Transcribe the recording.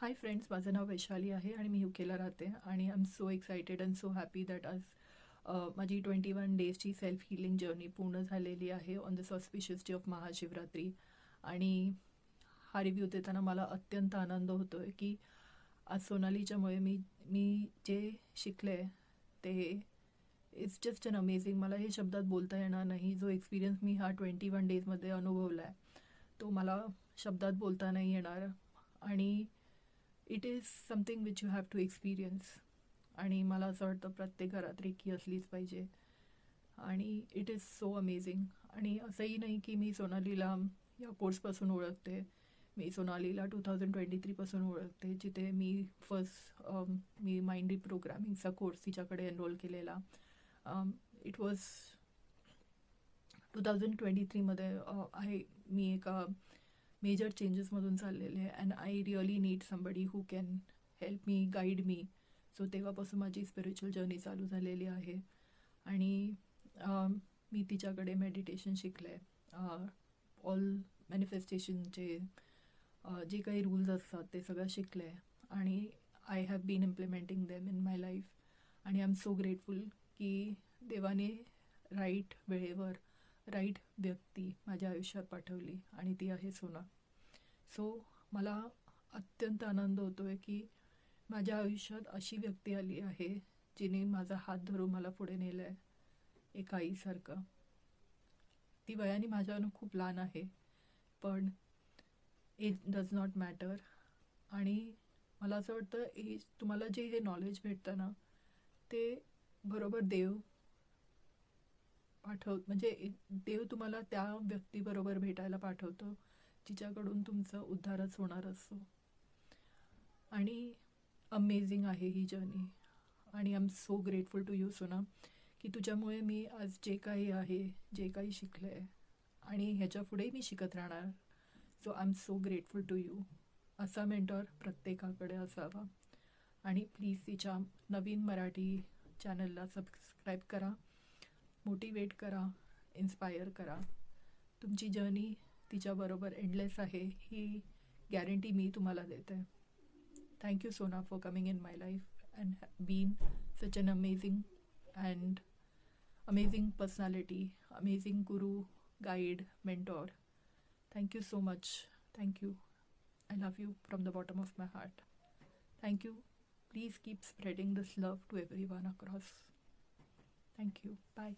Hi friends, माझं नाव वैशाली आहे आणि मी UKला राहते आणि I am so excited and so happy that आज माझी 21 डेजची सेल्फ हिलिंग जर्नी पूर्ण झालेली आहे on the auspicious day of Mahashivratri. आणि हा रिव्ह्यू देताना मला अत्यंत आनंद होतो आहे की आज सोनालीच्यामुळे मी मी जे शिकले ते इट्स जस्ट अन अमेझिंग. मला हे शब्दात बोलता येणार नाही. जो एक्सपिरियन्स मी ह्या 21 डेजमध्ये अनुभवला आहे तो मला शब्दात बोलता नाही येणार. आणि it is something which you have to experience. आणि मला असं वाटतं प्रत्येक घरात रेकी असलीच पाहिजे. आणि इट इज सो अमेझिंग. आणि असंही नाही की मी सोनालीला या कोर्सपासून ओळखते. मी सोनालीला 2023पासून ओळखते, जिथे मी मी माइंड रिप्रोग्रामिंगचा कोर्स तिच्याकडे एनरोल केलेला. इट वॉज 2023मध्ये मी एका मेजर चेंजेसमधून चाललेले आहे and I really need somebody who can help me, guide me. So तेव्हापासून माझी स्पिरिच्युअल जर्नी चालू झालेली आहे. आणि मी तिच्याकडे मेडिटेशन शिकले, ऑल मॅनिफेस्टेशनचे जे काही रूल्स असतात ते सगळं शिकले आणि I have been implementing them in my life. आणि आय एम सो ग्रेटफुल की देवाने राईट वेळेवर राईट व्यक्ती माझ्या आयुष्यात पाठवली आणि ती आहे सोना. सो मला अत्यंत आनंद होतो आहे की माझ्या आयुष्यात अशी व्यक्ती आली आहे जिने माझा हात धरून मला पुढे नेलं आहे एका आईसारखं. ती वयाने माझ्यानं खूप लहान आहे, पण एज डज नॉट मॅटर. आणि मला असं वाटतं तुम्हाला जे हे नॉलेज भेटतं ना ते बरोबर देव म्हणजे देव तुम्हाला त्या व्यक्तीबरोबर भेटायला पाठवतो जिच्याकडून तुमचं उद्धारच होणार असतो. आणि अमेझिंग आहे ही जर्नी. आणि I am so grateful to you Sona की तुझ्यामुळे मी आज जे काही आहे, जे काही शिकले आहे आणि ह्याच्या पुढेही मी शिकत राहणार. So I am so grateful to you. असा मेंटॉर प्रत्येकाकडे असावा. आणि प्लीज तिच्या नवीन मराठी चॅनलला सबस्क्राईब करा, मोटिवेट करा, इन्स्पायर करा. तुमची जर्नी तिच्याबरोबर एंडलेस आहे ही गॅरंटी मी तुम्हाला देते. Thank you Sona for coming in my life and been such an amazing personality, amazing guru, guide, mentor. Thank you so much. Thank you. I love you from the bottom of my heart. Thank you. Please keep spreading this love to everyone across. Thank you. Bye.